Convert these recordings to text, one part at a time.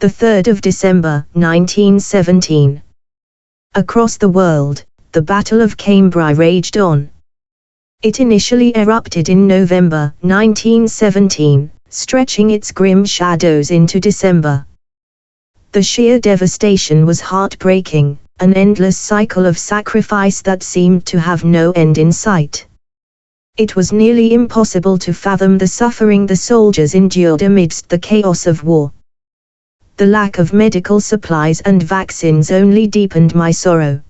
3rd of December, 1917. Across the world, the Battle of Cambrai raged on. It initially erupted in November 1917, stretching its grim shadows into December. The sheer devastation was heartbreaking, an endless cycle of sacrifice that seemed to have no end in sight. It was nearly impossible to fathom the suffering the soldiers endured amidst the chaos of war. The lack of medical supplies and vaccines only deepened my sorrow.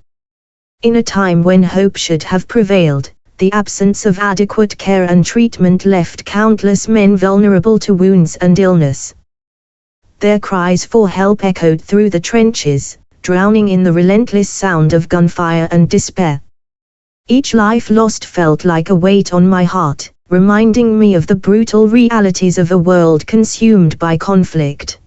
In a time when hope should have prevailed, the absence of adequate care and treatment left countless men vulnerable to wounds and illness. Their cries for help echoed through the trenches, drowning in the relentless sound of gunfire and despair. Each life lost felt like a weight on my heart, reminding me of the brutal realities of a world consumed by conflict.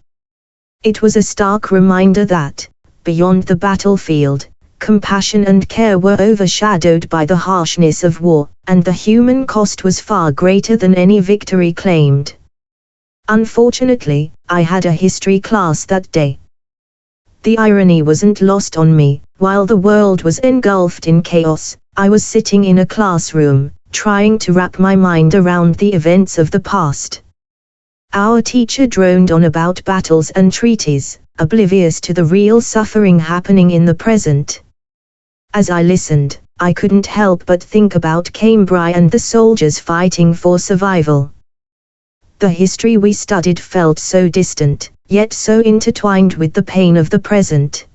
It was a stark reminder that, beyond the battlefield, compassion and care were overshadowed by the harshness of war, and the human cost was far greater than any victory claimed. Unfortunately, I had a history class that day. The irony wasn't lost on me. While the world was engulfed in chaos, I was sitting in a classroom, trying to wrap my mind around the events of the past. Our teacher droned on about battles and treaties, oblivious to the real suffering happening in the present. As I listened, I couldn't help but think about Cambrai and the soldiers fighting for survival. The history we studied felt so distant, yet so intertwined with the pain of the present.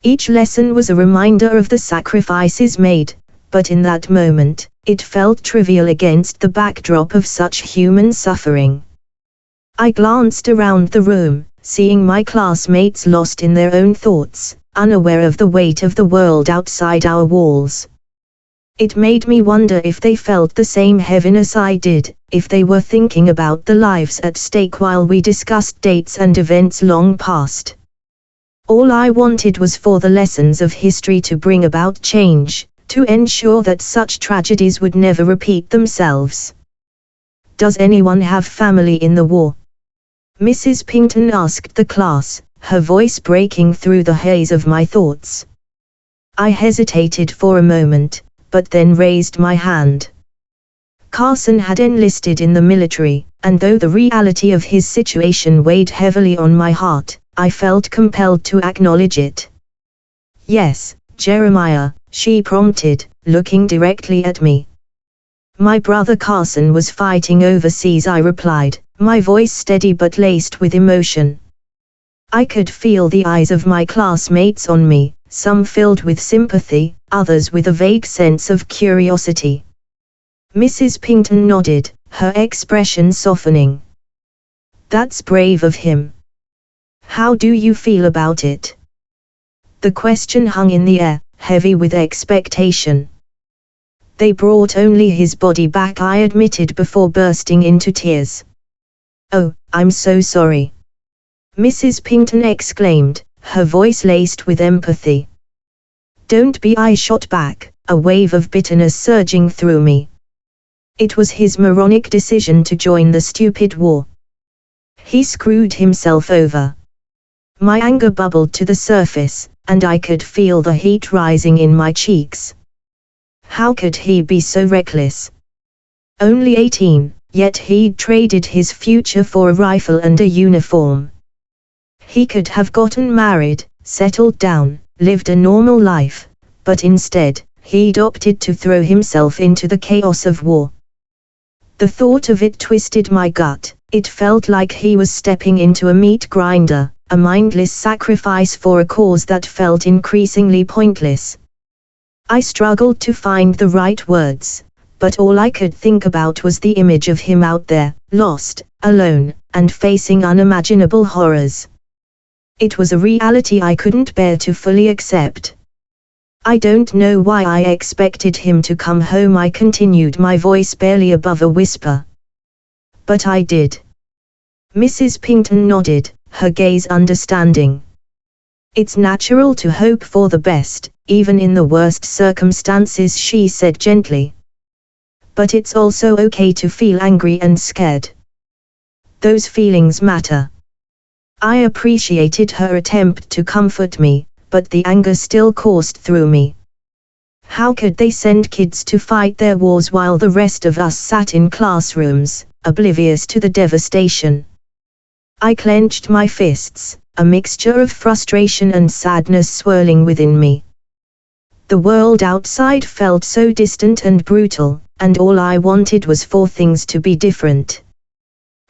Each lesson was a reminder of the sacrifices made, but in that moment, it felt trivial against the backdrop of such human suffering. I glanced around the room, seeing my classmates lost in their own thoughts, unaware of the weight of the world outside our walls. It made me wonder if they felt the same heaviness I did, if they were thinking about the lives at stake while we discussed dates and events long past. All I wanted was for the lessons of history to bring about change, to ensure that such tragedies would never repeat themselves. "Does anyone have family in the war?" Mrs. Pington asked the class, her voice breaking through the haze of my thoughts. I hesitated for a moment, but then raised my hand. Carson had enlisted in the military, and though the reality of his situation weighed heavily on my heart, I felt compelled to acknowledge it. "Yes, Jeremiah," she prompted, looking directly at me. "My brother Carson was fighting overseas," I replied, my voice steady but laced with emotion. I could feel the eyes of my classmates on me, some filled with sympathy, others with a vague sense of curiosity. Mrs. Pington nodded, her expression softening. "That's brave of him. How do you feel about it?" The question hung in the air, heavy with expectation. "They brought only his body back," I admitted before bursting into tears. "Oh, I'm so sorry," Mrs. Pington exclaimed, her voice laced with empathy. "Don't be," I shot back, a wave of bitterness surging through me. It was his moronic decision to join the stupid war. He screwed himself over. My anger bubbled to the surface, and I could feel the heat rising in my cheeks. How could he be so reckless? Only 18, yet he'd traded his future for a rifle and a uniform. He could have gotten married, settled down, lived a normal life, but instead, he'd opted to throw himself into the chaos of war. The thought of it twisted my gut. It felt like he was stepping into a meat grinder, a mindless sacrifice for a cause that felt increasingly pointless. I struggled to find the right words, but all I could think about was the image of him out there, lost, alone, and facing unimaginable horrors. It was a reality I couldn't bear to fully accept. "I don't know why I expected him to come home," I continued, my voice barely above a whisper. "But I did." Mrs. Pington nodded, her gaze understanding. "It's natural to hope for the best, even in the worst circumstances," she said gently. "But it's also okay to feel angry and scared. Those feelings matter." I appreciated her attempt to comfort me, but the anger still coursed through me. How could they send kids to fight their wars while the rest of us sat in classrooms, oblivious to the devastation? I clenched my fists, a mixture of frustration and sadness swirling within me. The world outside felt so distant and brutal, and all I wanted was for things to be different.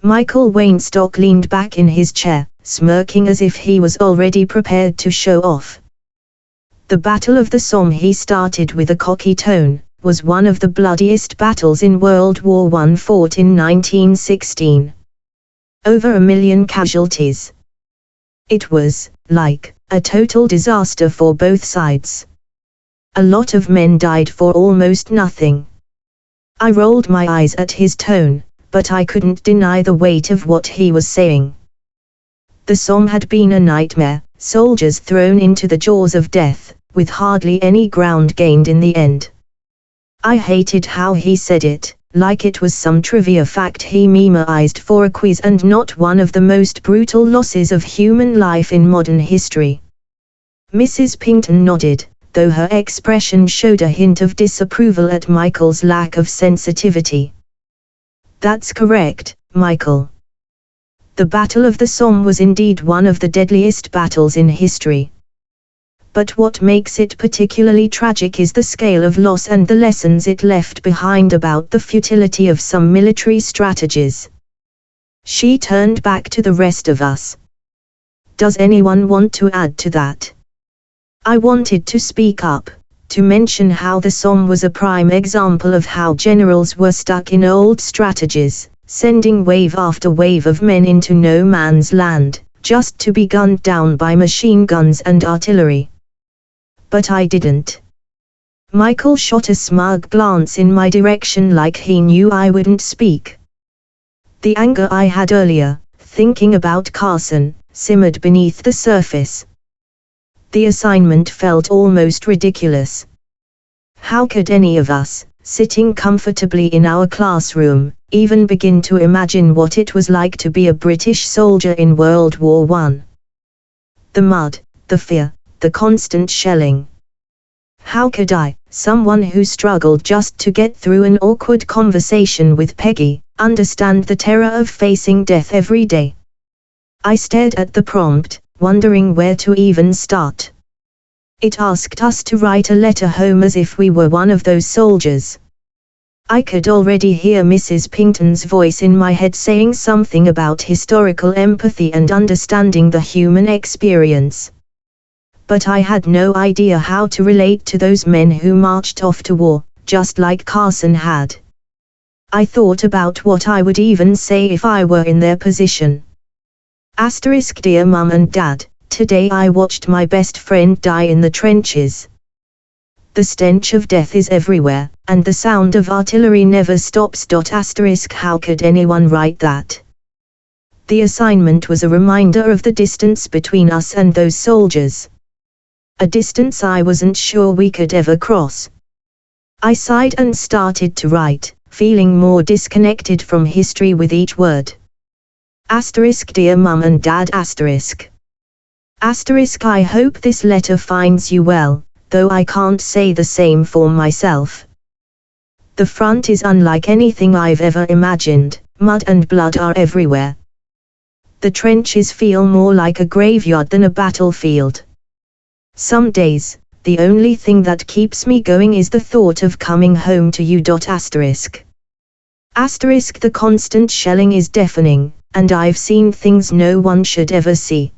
Michael Weinstock leaned back in his chair, smirking as if he was already prepared to show off. The Battle of the Somme, he started with a cocky tone, was one of the bloodiest battles in World War I, fought in 1916. Over 1 million casualties. It was, like, a total disaster for both sides. A lot of men died for almost nothing. I rolled my eyes at his tone, but I couldn't deny the weight of what he was saying. The Somme had been a nightmare, soldiers thrown into the jaws of death, with hardly any ground gained in the end. I hated how he said it, like it was some trivia fact he memorized for a quiz and not one of the most brutal losses of human life in modern history. Mrs. Pinkton nodded, though her expression showed a hint of disapproval at Michael's lack of sensitivity. That's correct, Michael. The Battle of the Somme was indeed one of the deadliest battles in history. But what makes it particularly tragic is the scale of loss and the lessons it left behind about the futility of some military strategies. She turned back to the rest of us. Does anyone want to add to that? I wanted to speak up, to mention how the Somme was a prime example of how generals were stuck in old strategies, sending wave after wave of men into no man's land, just to be gunned down by machine guns and artillery. But I didn't. Michael shot a smug glance in my direction like he knew I wouldn't speak. The anger I had earlier, thinking about Carson, simmered beneath the surface. The assignment felt almost ridiculous. How could any of us, sitting comfortably in our classroom, even begin to imagine what it was like to be a British soldier in World War I? The mud, the fear, the constant shelling. How could I, someone who struggled just to get through an awkward conversation with Peggy, understand the terror of facing death every day? I stared at the prompt, wondering where to even start. It asked us to write a letter home as if we were one of those soldiers. I could already hear Mrs. Pinkton's voice in my head saying something about historical empathy and understanding the human experience. But I had no idea how to relate to those men who marched off to war, just like Carson had. I thought about what I would even say if I were in their position. Dear Mum and Dad, today I watched my best friend die in the trenches. The stench of death is everywhere, and the sound of artillery never stops. How could anyone write that? The assignment was a reminder of the distance between us and those soldiers. A distance I wasn't sure we could ever cross. I sighed and started to write, feeling more disconnected from history with each word. Dear Mum and Dad. I hope this letter finds you well, though I can't say the same for myself. The front is unlike anything I've ever imagined, mud and blood are everywhere. The trenches feel more like a graveyard than a battlefield. Some days, the only thing that keeps me going is the thought of coming home to you. The constant shelling is deafening, and I've seen things no one should ever see.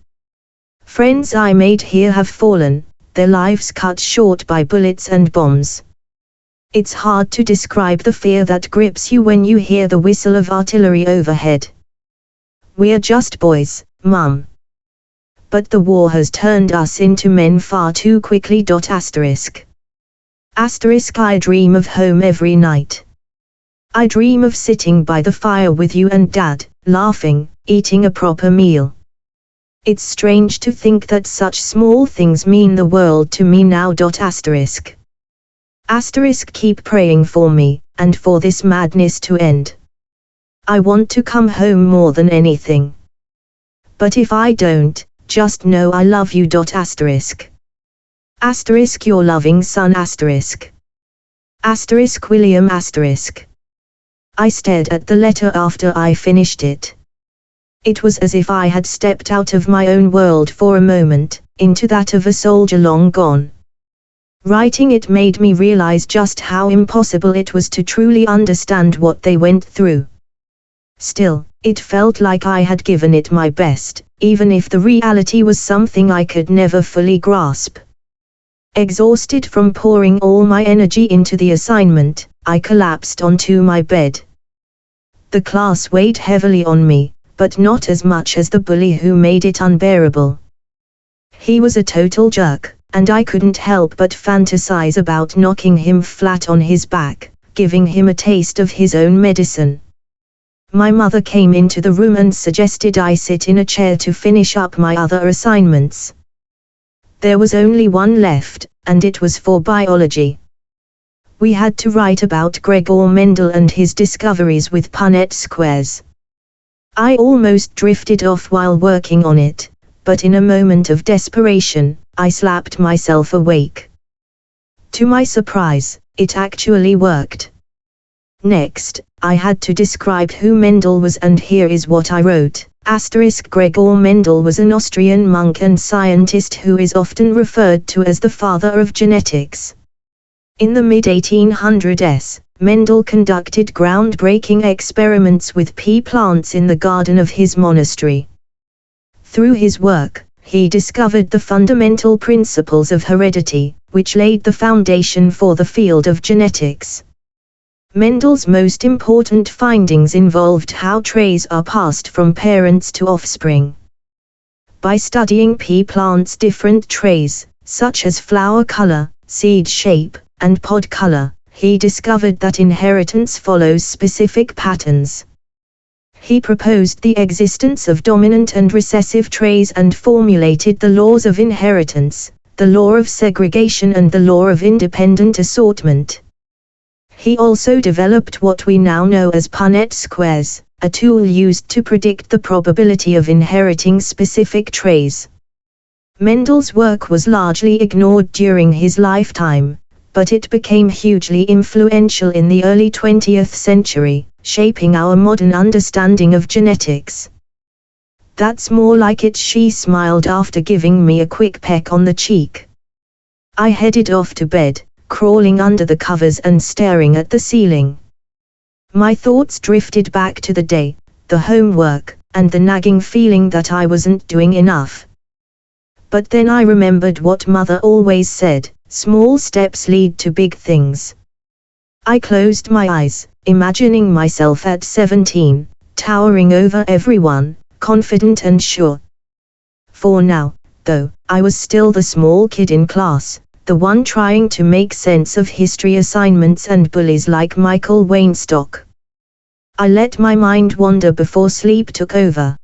Friends I made here have fallen, their lives cut short by bullets and bombs. It's hard to describe the fear that grips you when you hear the whistle of artillery overhead. We're just boys, Mum. But the war has turned us into men far too quickly. I dream of home every night. I dream of sitting by the fire with you and Dad, laughing, eating a proper meal. It's strange to think that such small things mean the world to me now. Keep praying for me, and for this madness to end. I want to come home more than anything. But if I don't, just know I love you. Asterisk. Asterisk your loving son. Asterisk. Asterisk William. Asterisk. I stared at the letter after I finished it. It was as if I had stepped out of my own world for a moment, into that of a soldier long gone. Writing it made me realize just how impossible it was to truly understand what they went through. Still, it felt like I had given it my best, even if the reality was something I could never fully grasp. Exhausted from pouring all my energy into the assignment, I collapsed onto my bed. The class weighed heavily on me, but not as much as the bully who made it unbearable. He was a total jerk, and I couldn't help but fantasize about knocking him flat on his back, giving him a taste of his own medicine. My mother came into the room and suggested I sit in a chair to finish up my other assignments. There was only one left, and it was for biology. We had to write about Gregor Mendel and his discoveries with Punnett squares. I almost drifted off while working on it, but in a moment of desperation, I slapped myself awake. To my surprise, it actually worked. Next, I had to describe who Mendel was, and here is what I wrote. Asterisk Gregor Mendel was an Austrian monk and scientist who is often referred to as the father of genetics. In the mid-1800s, Mendel conducted groundbreaking experiments with pea plants in the garden of his monastery. Through his work, he discovered the fundamental principles of heredity, which laid the foundation for the field of genetics. Mendel's most important findings involved how traits are passed from parents to offspring. By studying pea plants' different traits, such as flower color, seed shape, and pod color, he discovered that inheritance follows specific patterns. He proposed the existence of dominant and recessive traits and formulated the laws of inheritance, the law of segregation and the law of independent assortment. He also developed what we now know as Punnett squares, a tool used to predict the probability of inheriting specific traits. Mendel's work was largely ignored during his lifetime, but it became hugely influential in the early 20th century, shaping our modern understanding of genetics. That's more like it, she smiled after giving me a quick peck on the cheek. I headed off to bed, crawling under the covers and staring at the ceiling. My thoughts drifted back to the day, the homework, and the nagging feeling that I wasn't doing enough. But then I remembered what Mother always said, small steps lead to big things. I closed my eyes, imagining myself at 17, towering over everyone, confident and sure. For now, though, I was still the small kid in class, the one trying to make sense of history assignments and bullies like Michael Weinstock. I let my mind wander before sleep took over.